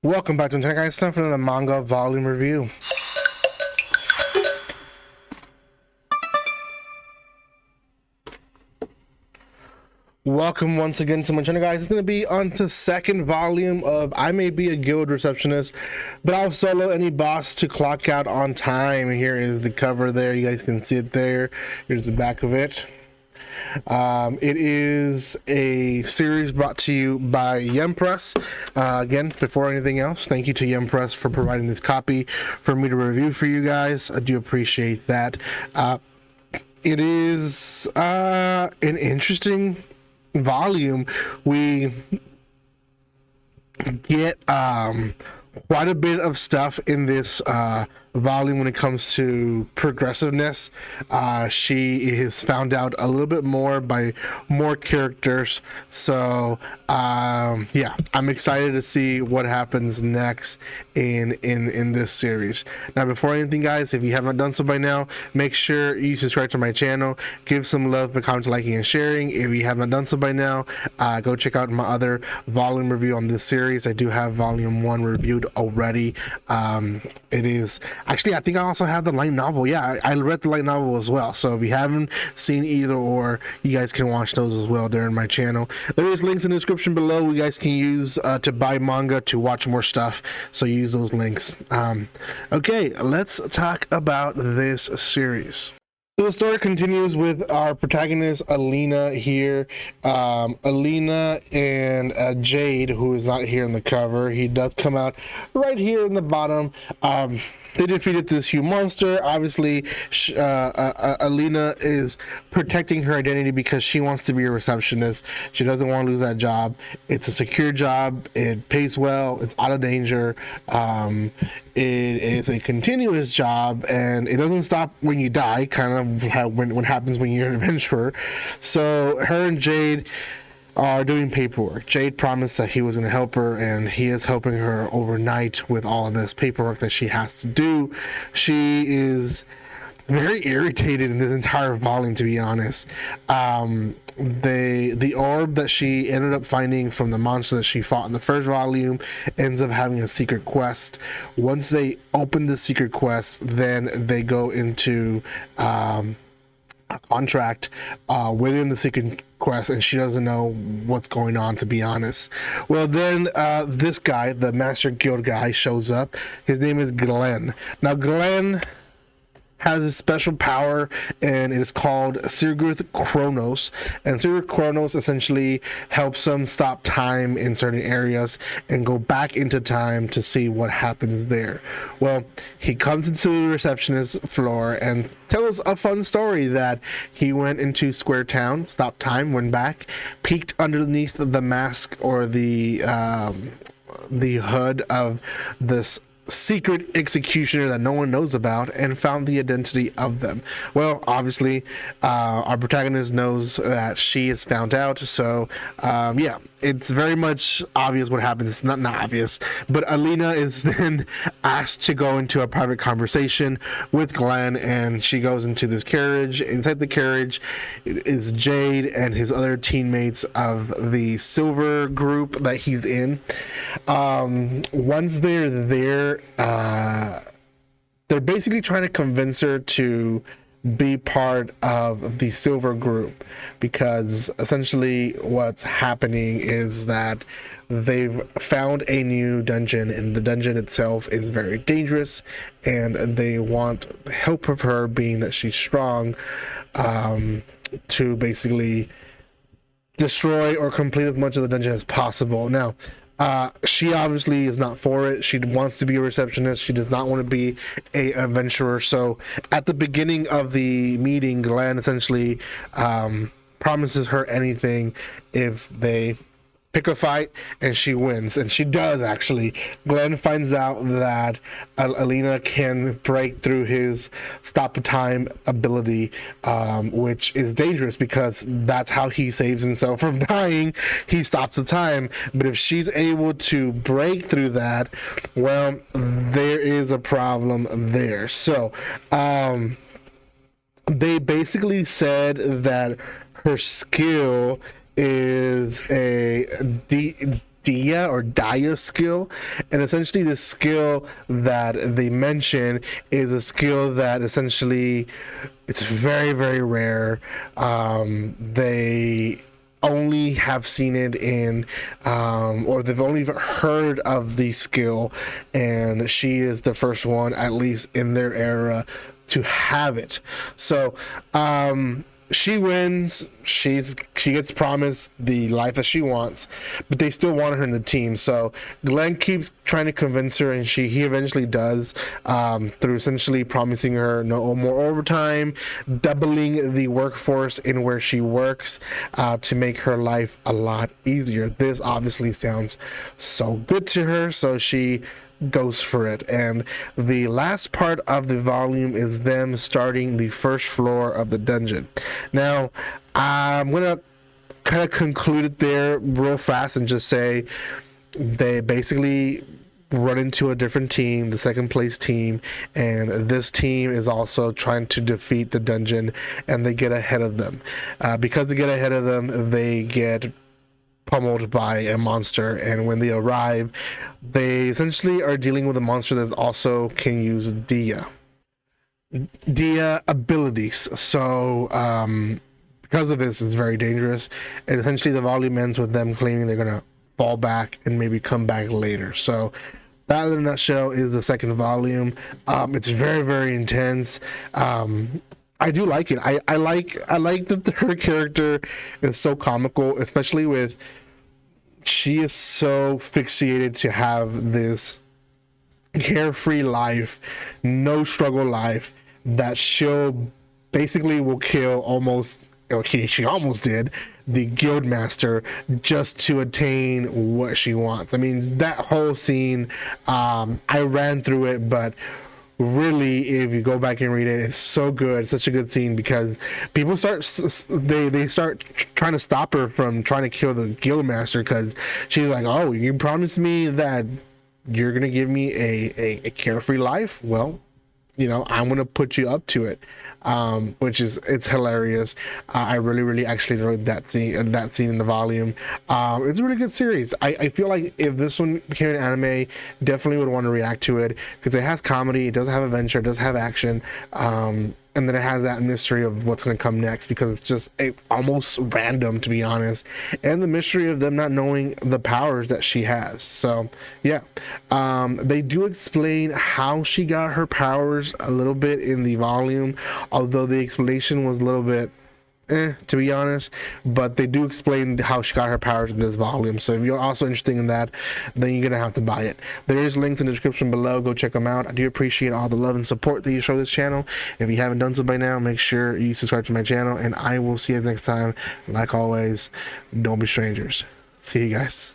Welcome back to the Internet Guys. Time for the manga volume review. Welcome once again to my channel, guys. It's going to be on the second volume of I May Be a Guild Receptionist, but I'll solo any boss to clock out on time. Here is the cover there. You guys can see it there. Here's the back of it. It is a series brought to you by Press. Again, before anything else, thank you to Press for providing this copy for me to review for you guys. I do appreciate that. It is an interesting volume. We get quite a bit of stuff in this volume when it comes to progressiveness. She is found out a little bit more by more characters, so yeah, I'm excited to see what happens next in this series. Now, before anything, guys, if you haven't done so by now, make sure you subscribe to my channel, give some love by commenting, liking, and sharing. If you haven't done so by now, go check out my other volume review on this series. I do have volume 1 reviewed already. It is actually, I think I also have the light novel. Yeah, I read the light novel as well. So if you haven't seen either or, you guys can watch those as well there in my channel. There is links in the description below. You guys can use to buy manga, to watch more stuff. So use those links. Okay, let's talk about this series. So the story continues with our protagonist Alina here. Alina and Jade, who is not here in the cover. He does come out right here in the bottom. They defeated this huge monster. Obviously, Alina is protecting her identity because she wants to be a receptionist. She doesn't want to lose that job. It's a secure job. It pays well. It's out of danger. It is a continuous job, and it doesn't stop when you die, kind of how what happens when you're an adventurer. So her and Jade are doing paperwork. Jade promised that he was going to help her, and he is helping her overnight with all of this paperwork that she has to do. She is very irritated in this entire volume, to be honest. The orb that she ended up finding from the monster that she fought in the first volume ends up having a secret quest. Once they open the secret quest, then they go into a contract within the secret quest, and she doesn't know what's going on, to be honest. Well, then this guy, the Master Guild guy, shows up. His name is Glenn. Now, Glenn has a special power, and it is called Sigurd Chronos. And Sigurd Chronos essentially helps him stop time in certain areas and go back into time to see what happens there. Well, he comes into the receptionist floor and tells a fun story that he went into Square Town, stopped time, went back, peeked underneath the mask or the hood of this secret executioner that no one knows about, and found the identity of them. Well, obviously, our protagonist knows that she is found out, so yeah, it's very much obvious what happens. It's not obvious, but Alina is then asked to go into a private conversation with Glenn, and she goes into this carriage. Inside the carriage is Jade and his other teammates of the silver group that he's in. Once they're there, they're basically trying to convince her to be part of the silver group, because essentially what's happening is that they've found a new dungeon, and the dungeon itself is very dangerous, and they want help of her, being that she's strong, to basically destroy or complete as much of the dungeon as possible. Now, she obviously is not for it. She wants to be a receptionist. She does not want to be a adventurer. So at the beginning of the meeting, Glenn essentially promises her anything if they pick a fight, and she wins, and she does. Actually, Glenn finds out that Alina can break through his stop time ability, which is dangerous because that's how he saves himself from dying. He stops the time, but if she's able to break through that, well, there is a problem there. So they basically said that her skill is a Dia skill, and essentially the skill that they mention is a skill that essentially it's very, very rare. They only have seen it in or they've only heard of the skill, and she is the first one, at least in their era, to have it. So she wins. She gets promised the life that she wants, but they still want her in the team. So Glenn keeps trying to convince her, and he eventually does, through essentially promising her no more overtime, doubling the workforce in where she works, to make her life a lot easier. This obviously sounds so good to her, so she goes for it. And the last part of the volume is them starting the first floor of the dungeon. Now I'm gonna kind of conclude it there real fast and just say they basically run into a different team, the second place team, and this team is also trying to defeat the dungeon, and they get ahead of them. Because they get ahead of them, they get pummeled by a monster, and when they arrive, they essentially are dealing with a monster that also can use Dia abilities. So because of this, it's very dangerous, and essentially the volume ends with them claiming they're gonna fall back and maybe come back later. So that, in a nutshell, is the second volume. It's very, very intense. I do like it. I like that her character is so comical, especially with she is so fixated to have this carefree life, no struggle life, that she'll basically will kill almost, okay, she almost did, the guild master just to attain what she wants. I mean, that whole scene, I ran through it, but really, if you go back and read it, it's so good. It's such a good scene because people start trying to stop her from trying to kill the guild master, because she's like, oh, you promised me that you're gonna give me a carefree life. Well, you know, I'm gonna put you up to it. Which is, it's hilarious. I really actually enjoyed that scene in the volume. It's a really good series. I feel like if this one became an anime, definitely would want to react to it, because it has comedy, it does have adventure, it does have action, and then it has that mystery of what's going to come next, because it's just almost random, to be honest, and the mystery of them not knowing the powers that she has. So yeah, they do explain how she got her powers a little bit in the volume, although the explanation was a little bit to be honest, but they do explain how she got her powers in this volume. So if you're also interested in that, then you're gonna have to buy it. There is links in the description below. Go check them out. I do appreciate all the love and support that you show this channel. If you haven't done so by now, make sure you subscribe to my channel, and I will see you next time. Like always, don't be strangers. See you guys.